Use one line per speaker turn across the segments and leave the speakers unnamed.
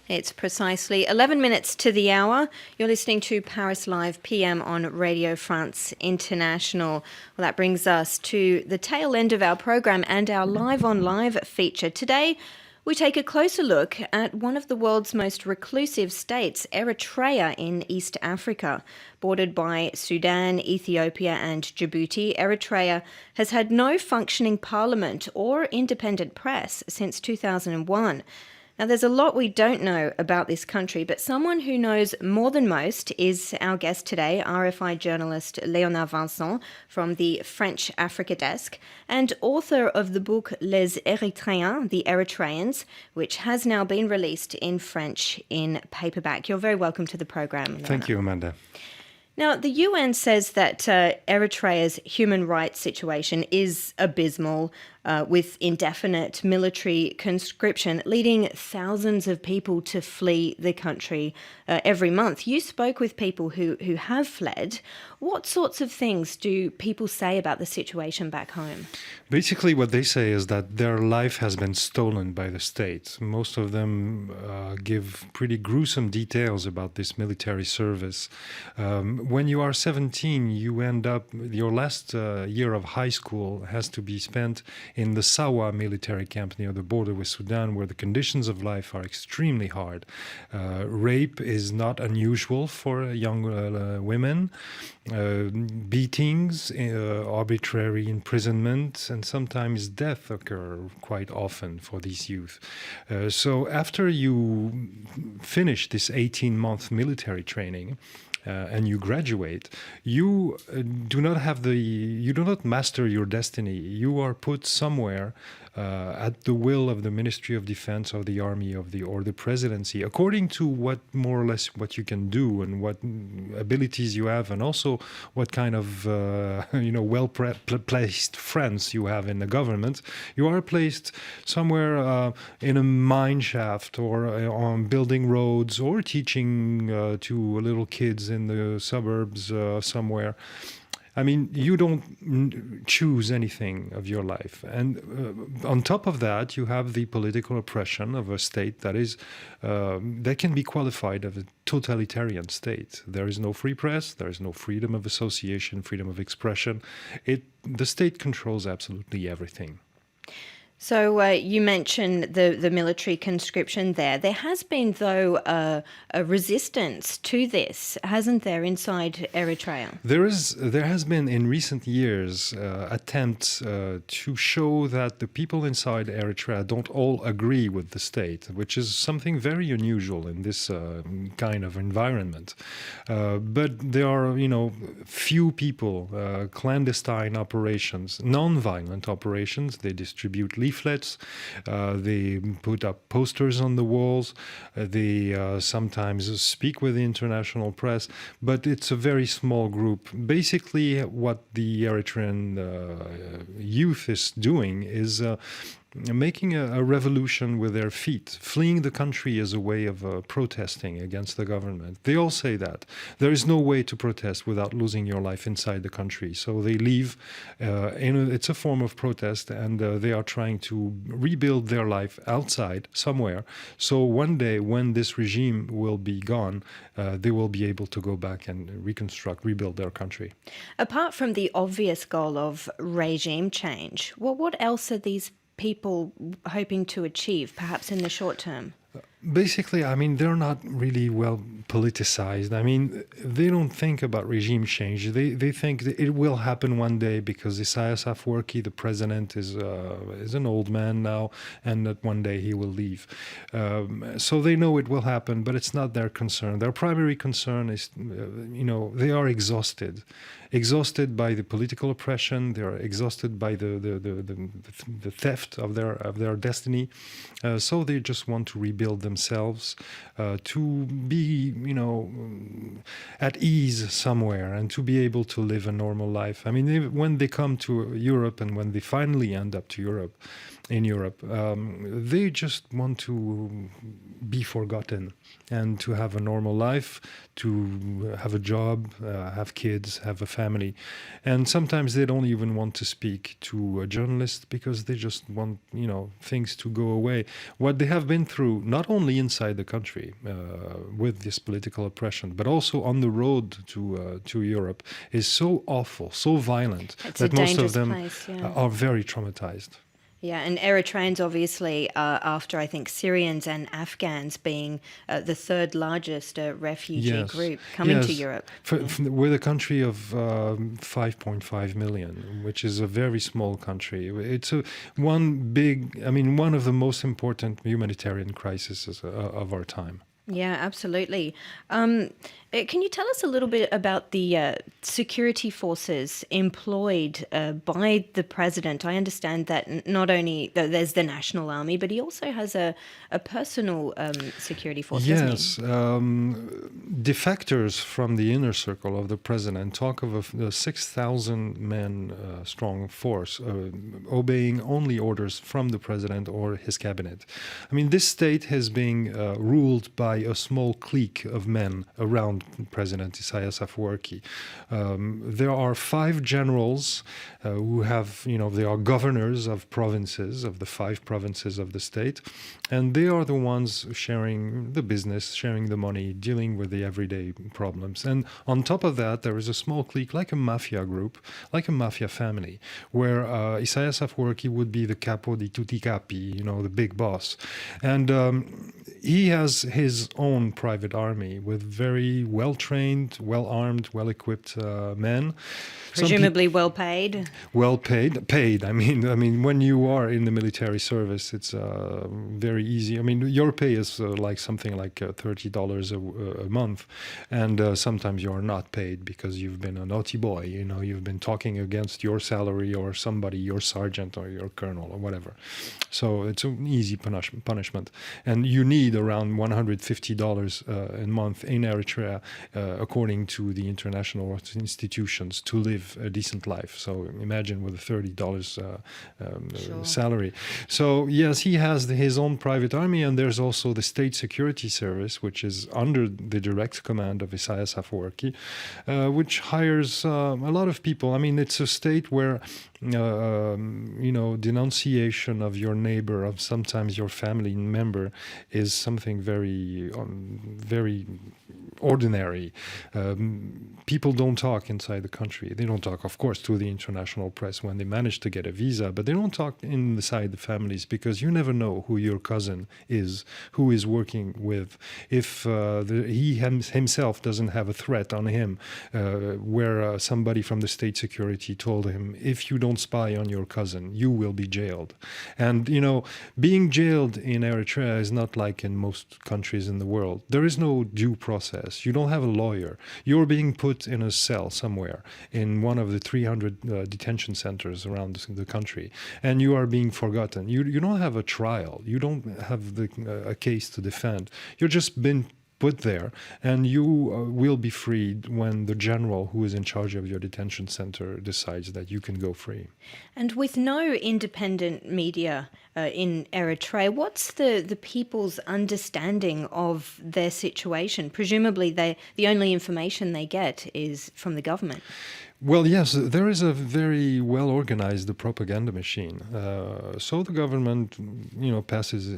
It's precisely 11 minutes to the hour. You're listening to Paris Live PM on Radio France International. Well, that brings us to the tail end of our program and our Live on Live feature. Today, we take a closer look at one of the world's most reclusive states, Eritrea in East Africa. Bordered by Sudan, Ethiopia and Djibouti, Eritrea has had no functioning parliament or independent press since 2001. Now, there's a lot we don't know about this country, but someone who knows more than most is our guest today, RFI journalist Leonard Vincent from the French Africa desk and author of the book Les Eritreens, The Eritreans, which has now been released in French in paperback. You're very welcome to the program, Leonard.
Thank you, Amanda.
Now, the UN says that Eritrea's human rights situation is abysmal, with indefinite military conscription, leading thousands of people to flee the country every month. You spoke with people who have fled. What sorts of things do people say about the situation back home?
Basically, what they say is that their life has been stolen by the state. Most of them give pretty gruesome details about this military service. When you are 17, you end up, your last year of high school has to be spent in the Sawa military camp near the border with Sudan, where the conditions of life are extremely hard. Rape is not unusual for young women. Beatings, arbitrary imprisonment, and sometimes death occur quite often for these youth. So after you finish this 18-month military training, and you graduate, you do not master your destiny. You are put somewhere at the will of the Ministry of Defense or the army or the presidency, according to what more or less what you can do and what abilities you have, and also what kind of well-placed friends you have in the government. You are placed somewhere in a mine shaft or on building roads or teaching to little kids in the suburbs somewhere. I mean, you don't choose anything of your life. And on top of that, you have the political oppression of a state that can be qualified as a totalitarian state. There is no free press, there is no freedom of association, freedom of expression. The state controls absolutely everything.
So you mentioned the military conscription there. There has been, though, a resistance to this, hasn't there, inside Eritrea?
There has been in recent years attempts to show that the people inside Eritrea don't all agree with the state, which is something very unusual in this kind of environment. But there are, few people, clandestine operations, non-violent operations. They distribute leaflets, they put up posters on the walls, they sometimes speak with the international press, but it's a very small group. Basically, what the Eritrean youth is doing is making a revolution with their feet, fleeing the country as a way of protesting against the government. They all say that. There is no way to protest without losing your life inside the country. So they leave. It's a form of protest, and they are trying to rebuild their life outside somewhere. So one day, when this regime will be gone, they will be able to go back and rebuild their country.
Apart from the obvious goal of regime change, what else are these people hoping to achieve, perhaps in the short term?
Basically, I mean, they're not really well politicized. I mean, they don't think about regime change. They think that it will happen one day because Isaias Afwerki, the president, is an old man now, and that one day he will leave. So they know it will happen, but it's not their concern. Their primary concern is, they are exhausted by the political oppression. They are exhausted by the theft of their destiny. So they just want to rebuild themselves, to be, at ease somewhere and to be able to live a normal life. I mean, when they come to Europe and when they finally end up to Europe, in Europe. They just want to be forgotten and to have a normal life, to have a job, have kids, have a family. And sometimes they don't even want to speak to a journalist because they just want, things to go away. What they have been through, not only inside the country with this political oppression, but also on the road to Europe, is so awful, so violent that most of them are very traumatized.
Yeah, and Eritreans obviously, after I think Syrians and Afghans being the third largest refugee group coming to Europe.
We're a country of 5.5 million, which is a very small country. It's one of the most important humanitarian crises of our time.
Yeah, absolutely. Can you tell us a little bit about the security forces employed by the president? I understand that not only there's the National Army, but he also has a personal security force, doesn't he?
Yes. Defectors from the inner circle of the president talk of a 6,000 men strong force obeying only orders from the president or his cabinet. I mean, this state has been ruled by a small clique of men around President Isaias Afwerki. There are 5 generals who have, they are governors of provinces, of the 5 provinces of the state, and they are the ones sharing the business, sharing the money, dealing with the everyday problems. And on top of that, there is a small clique, like a mafia group, like a mafia family, where Isaias Afwerki would be the capo di tutti capi, the big boss. And he has his own private army with very well-trained, well-armed, well-equipped men.
Presumably well paid.
Well paid. I mean, when you are in the military service, it's very easy. I mean, your pay is something like $30 a month, and sometimes you are not paid because you've been a naughty boy. You've been talking against your salary or somebody, your sergeant or your colonel or whatever. So it's an easy punishment, and you need around $150 a month in Eritrea, according to the international institutions, to live a decent life. So imagine with a $30 salary. So yes, he has his own private army, and there's also the State Security Service, which is under the direct command of Isaias Afwerki, which hires a lot of people. I mean, it's a state where denunciation of your neighbor, of sometimes your family member, is something very, very ordinary. People don't talk inside the country. They don't talk, of course, to the international press when they manage to get a visa, but they don't talk inside the families because you never know who your cousin is, who is working with. If he himself doesn't have a threat on him, where somebody from the state security told him, if you don't spy on your cousin, you will be jailed. And, being jailed in Eritrea is not like in most countries in the world. There is no due process. You don't have a lawyer. You're being put in a cell somewhere in one of the 300 detention centers around the country, and you are being forgotten. You don't have a trial. You don't have a case to defend. You're just been put there, and you will be freed when the general who is in charge of your detention center decides that you can go free.
And with no independent media in Eritrea, what's the people's understanding of their situation? Presumably the only information they get is from the government.
Well, yes, there is a very well-organized propaganda machine. So the government, passes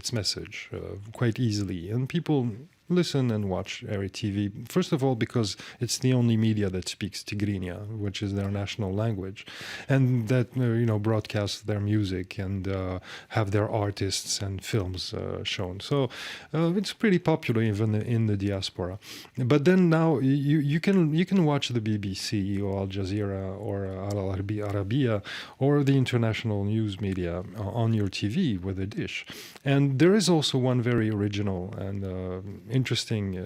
its message quite easily, and people listen and watch Eri TV. First of all, because it's the only media that speaks Tigrinya, which is their national language, and that broadcasts their music and have their artists and films shown. So it's pretty popular even in the diaspora. But then now you can watch the BBC or Al Jazeera or Al Arabiya or the international news media on your TV with a dish. And there is also one very original and interesting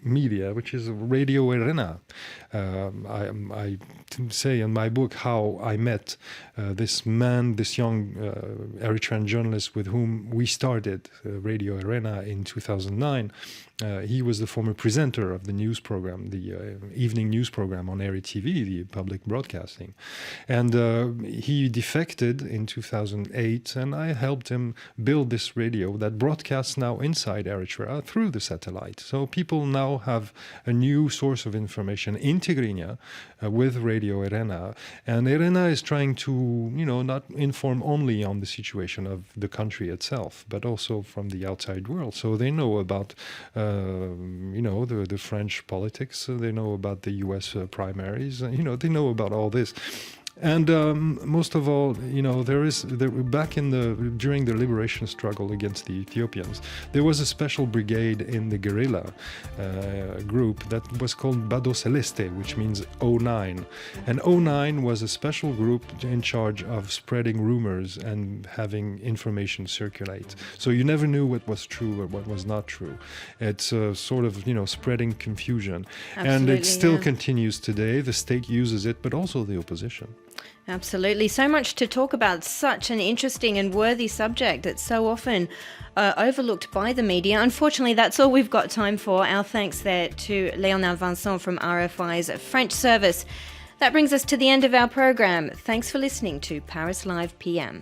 media, which is Radio Arena. I say in my book how I met this man, this young Eritrean journalist with whom we started Radio Arena in 2009. He was the former presenter of the news program, the evening news program on RFI, the public broadcasting. And he defected in 2008, and I helped him build this radio that broadcasts now inside Eritrea through the satellite. So people now have a new source of information in Tigrinya with Radio Arena. And Arena is trying to, not inform only on the situation of the country itself, but also from the outside world. So they know about the French politics, they know about the US primaries, they know about all this. And most of all, during the liberation struggle against the Ethiopians, there was a special brigade in the guerrilla group that was called Bado Celeste, which means 09. And 09 was a special group in charge of spreading rumors and having information circulate. So you never knew what was true or what was not true. It's sort of, spreading confusion.
Absolutely,
and it still continues today. The state uses it, but also the opposition.
Absolutely. So much to talk about. Such an interesting and worthy subject that's so often overlooked by the media. Unfortunately, that's all we've got time for. Our thanks there to Leonard Vincent from RFI's French service. That brings us to the end of our program. Thanks for listening to Paris Live PM.